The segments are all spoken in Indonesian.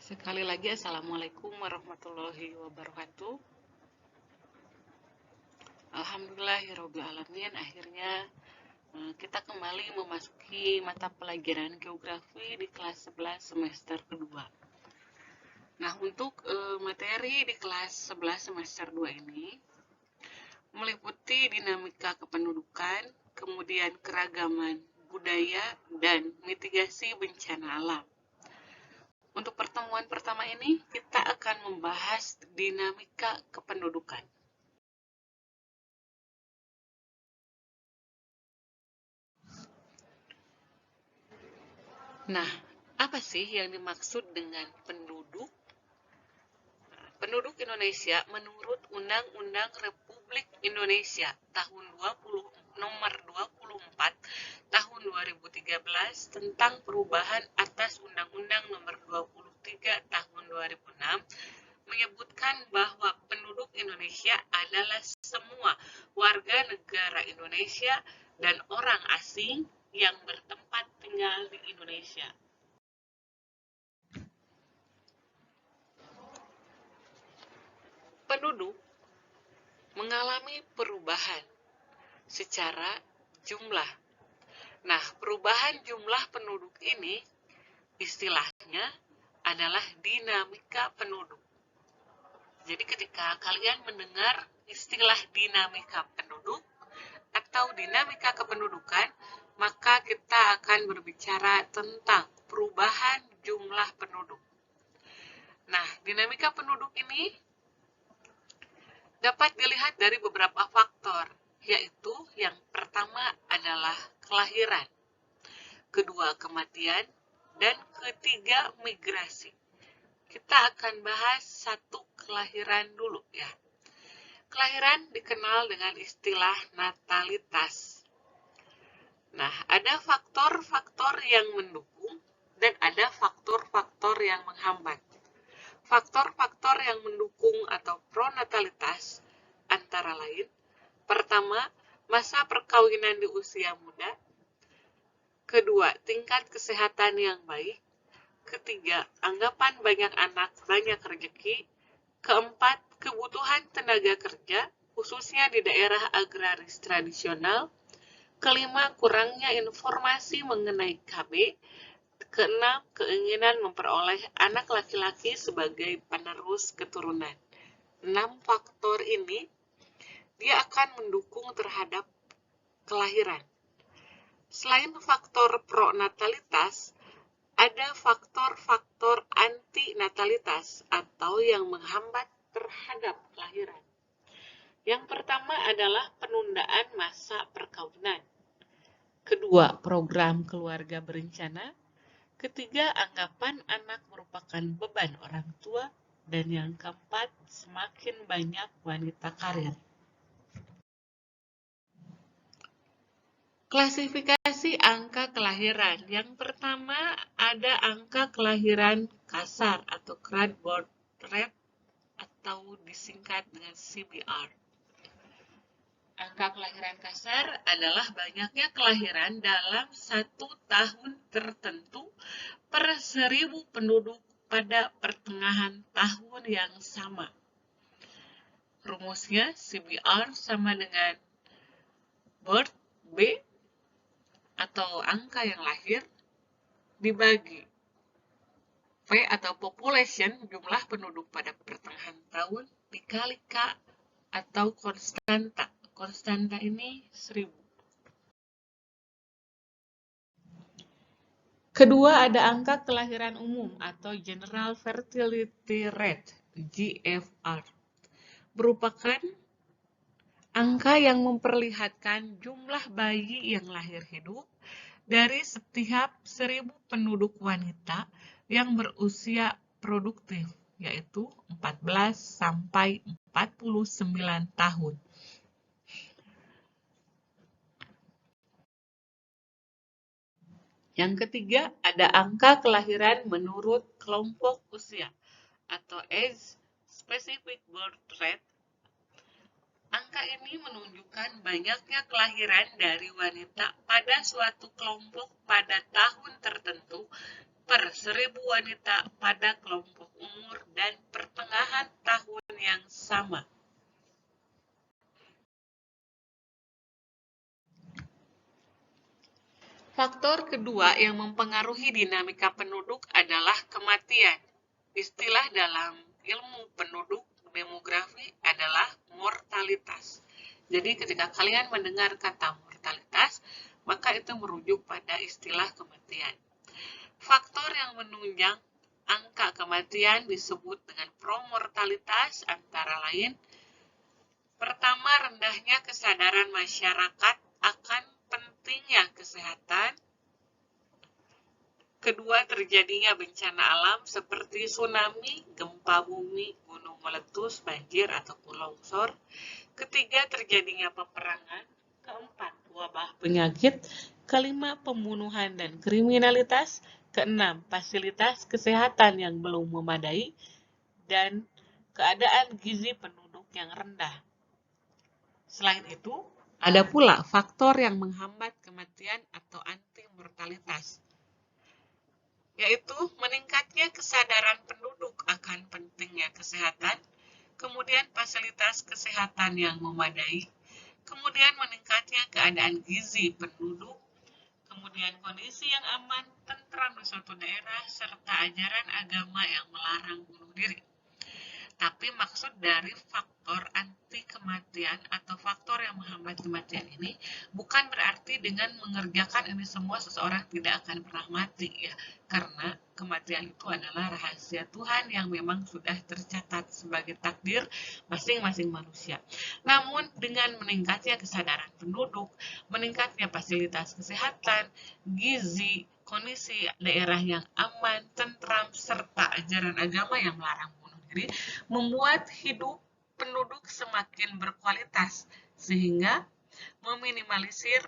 Sekali lagi, Assalamualaikum warahmatullahi wabarakatuh. Alhamdulillahirrahmanirrahim. Akhirnya kita kembali memasuki mata pelajaran geografi di kelas 11 semester kedua. Nah, untuk materi di kelas 11 semester 2 ini meliputi dinamika kependudukan, kemudian keragaman budaya, dan mitigasi bencana alam. Untuk pertemuan pertama ini, kita akan membahas dinamika kependudukan. Nah, apa sih yang dimaksud dengan penduduk? Penduduk Indonesia menurut Undang-Undang Republik Indonesia tahun nomor 24 tahun 2013 tentang perubahan atas Undang-Undang nomor 23 tahun 2006 menyebutkan bahwa penduduk Indonesia adalah semua warga negara Indonesia dan orang asing yang bertempat tinggal di Indonesia. Penduduk mengalami perubahan secara jumlah. Nah, perubahan jumlah penduduk ini istilahnya adalah dinamika penduduk. Jadi ketika kalian mendengar istilah dinamika penduduk atau dinamika kependudukan, maka kita akan berbicara tentang perubahan jumlah penduduk. Nah, dinamika penduduk ini dapat dilihat dari beberapa faktor, yaitu yang pertama adalah kelahiran, kedua kematian, dan ketiga migrasi. Kita akan bahas satu kelahiran dulu ya. Kelahiran dikenal dengan istilah natalitas. Nah, ada faktor-faktor yang mendukung dan ada faktor-faktor yang menghambat. Faktor-faktor yang mendukung atau pronatalitas antara lain, pertama, masa perkawinan di usia muda, kedua, tingkat kesehatan yang baik, ketiga, anggapan banyak anak banyak rezeki, keempat, kebutuhan tenaga kerja, khususnya di daerah agraris tradisional, kelima, kurangnya informasi mengenai KB, keenam, keinginan memperoleh anak laki-laki sebagai penerus keturunan. 6 faktor ini dia akan mendukung terhadap kelahiran. Selain faktor pronatalitas, ada faktor-faktor antinatalitas atau yang menghambat terhadap kelahiran. Yang pertama adalah penundaan masa perkawinan. Kedua, program keluarga berencana. Ketiga, anggapan anak merupakan beban orang tua. Dan yang keempat, semakin banyak wanita karir. Klasifikasi angka kelahiran. Yang pertama, ada angka kelahiran kasar atau crowd birth rate atau disingkat dengan CBR. Angka kelahiran kasar adalah banyaknya kelahiran dalam 1 tahun tertentu per 1000 penduduk pada pertengahan tahun yang sama. Rumusnya CBR sama dengan birth B atau angka yang lahir dibagi P atau population, jumlah penduduk pada pertengahan tahun, dikali K atau konstanta. Konstanta ini 1000. Kedua, ada angka kelahiran umum atau General Fertility Rate, GFR. Merupakan angka yang memperlihatkan jumlah bayi yang lahir hidup dari setiap 1000 penduduk wanita yang berusia produktif, yaitu 14 sampai 49 tahun. Yang ketiga, ada angka kelahiran menurut kelompok usia atau Age Specific Birth Rate. Angka ini menunjukkan banyaknya kelahiran dari wanita pada suatu kelompok pada tahun tertentu per per 1000 wanita pada kelompok umur dan pertengahan tahun yang sama. Faktor kedua yang mempengaruhi dinamika penduduk adalah kematian. Istilah dalam ilmu penduduk demografi adalah mortalitas. Jadi ketika kalian mendengar kata mortalitas, maka itu merujuk pada istilah kematian. Faktor yang menunjang angka kematian disebut dengan promortalitas antara lain: pertama, rendahnya kesadaran masyarakat akan pentingnya kesehatan. Kedua, terjadinya bencana alam seperti tsunami, gempa bumi, gunung meletus, banjir, ataupun longsor. Ketiga, terjadinya peperangan. Keempat, wabah penyakit. Kelima, pembunuhan dan kriminalitas. Keenam, fasilitas kesehatan yang belum memadai. Dan keadaan gizi penduduk yang rendah. Selain itu, ada pula faktor yang menghambat kematian atau anti-mortalitas, yaitu meningkatnya kesadaran penduduk akan pentingnya kesehatan, kemudian fasilitas kesehatan yang memadai, kemudian meningkatnya keadaan gizi penduduk, kemudian kondisi yang aman, tentram di suatu daerah, serta ajaran agama yang melarang bunuh diri. Tapi maksud dari faktor anti kematian atau faktor yang menghambat kematian ini bukan berarti dengan mengerjakan ini semua seseorang tidak akan pernah mati, ya. Karena kematian itu adalah rahasia Tuhan yang memang sudah tercatat sebagai takdir masing-masing manusia. Namun dengan meningkatnya kesadaran penduduk, meningkatnya fasilitas kesehatan, gizi, kondisi daerah yang aman, tentram, serta ajaran agama yang melarang membuat hidup penduduk semakin berkualitas sehingga meminimalisir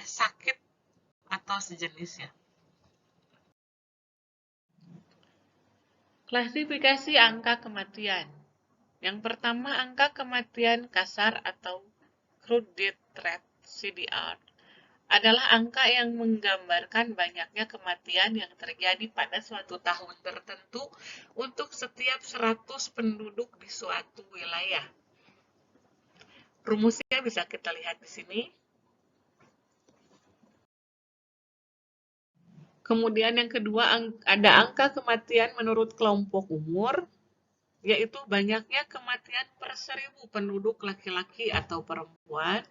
sakit atau sejenisnya. Klasifikasi angka kematian. Yang pertama, angka kematian kasar atau crude death rate (CDR) adalah angka yang menggambarkan banyaknya kematian yang terjadi pada suatu tahun tertentu untuk setiap 100 penduduk di suatu wilayah. Rumusnya bisa kita lihat di sini. Kemudian yang kedua, ada angka kematian menurut kelompok umur, yaitu banyaknya kematian per 1000 penduduk laki-laki atau perempuan.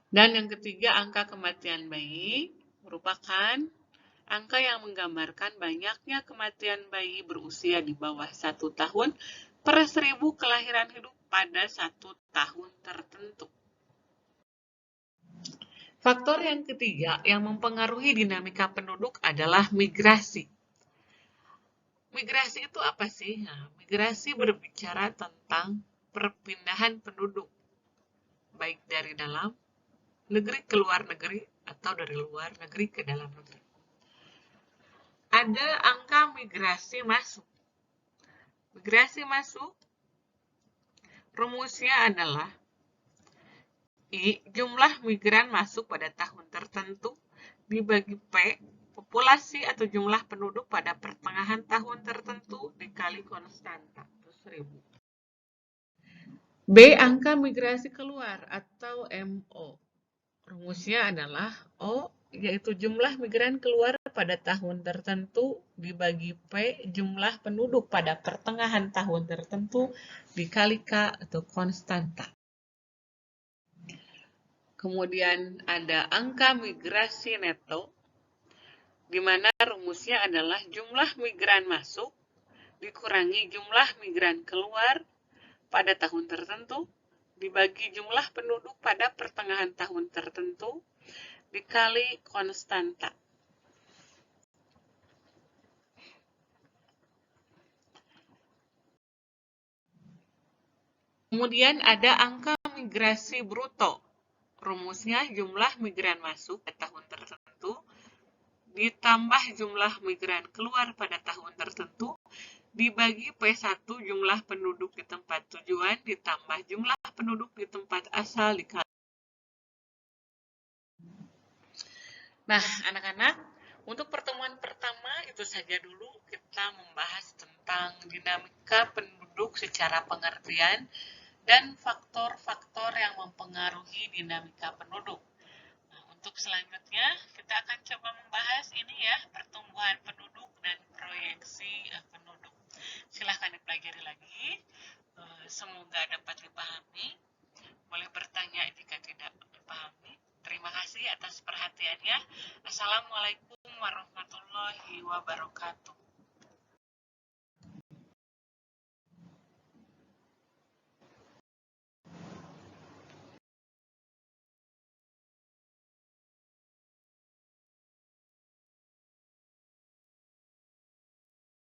Dan yang ketiga, angka kematian bayi merupakan angka yang menggambarkan banyaknya kematian bayi berusia di bawah 1 tahun per 1000 kelahiran hidup pada 1 tahun tertentu. Faktor yang ketiga yang mempengaruhi dinamika penduduk adalah migrasi. Migrasi itu apa sih? Nah, migrasi berbicara tentang perpindahan penduduk, baik dari dalam negeri ke luar negeri atau dari luar negeri ke dalam negeri. Ada angka migrasi masuk. Migrasi masuk, rumusnya adalah I, jumlah migran masuk pada tahun tertentu, dibagi P, populasi atau jumlah penduduk pada pertengahan tahun tertentu, dikali konstanta, 1000. B, angka migrasi keluar atau MO. Rumusnya adalah O, yaitu jumlah migran keluar pada tahun tertentu dibagi P, jumlah penduduk pada pertengahan tahun tertentu dikali K atau konstanta. Kemudian ada angka migrasi neto, di mana rumusnya adalah jumlah migran masuk dikurangi jumlah migran keluar pada tahun tertentu dibagi jumlah penduduk pada pertengahan tahun tertentu dikali konstanta. Kemudian ada angka migrasi bruto. Rumusnya jumlah migran masuk pada tahun tertentu ditambah jumlah migran keluar pada tahun tertentu dibagi P1 jumlah penduduk di tempat tujuan ditambah jumlah penduduk di tempat asal dikali. Nah, anak-anak, untuk pertemuan pertama itu saja dulu kita membahas tentang dinamika penduduk secara pengertian dan faktor-faktor yang mempengaruhi dinamika penduduk. Nah, untuk selanjutnya, kita akan coba membahas ini ya, pertumbuhan penduduk dan proyeksi penduduk. Silahkan dipelajari lagi. Semoga dapat dipahami. Boleh bertanya jika tidak dipahami. Terima kasih atas perhatiannya. Assalamualaikum warahmatullahi wabarakatuh.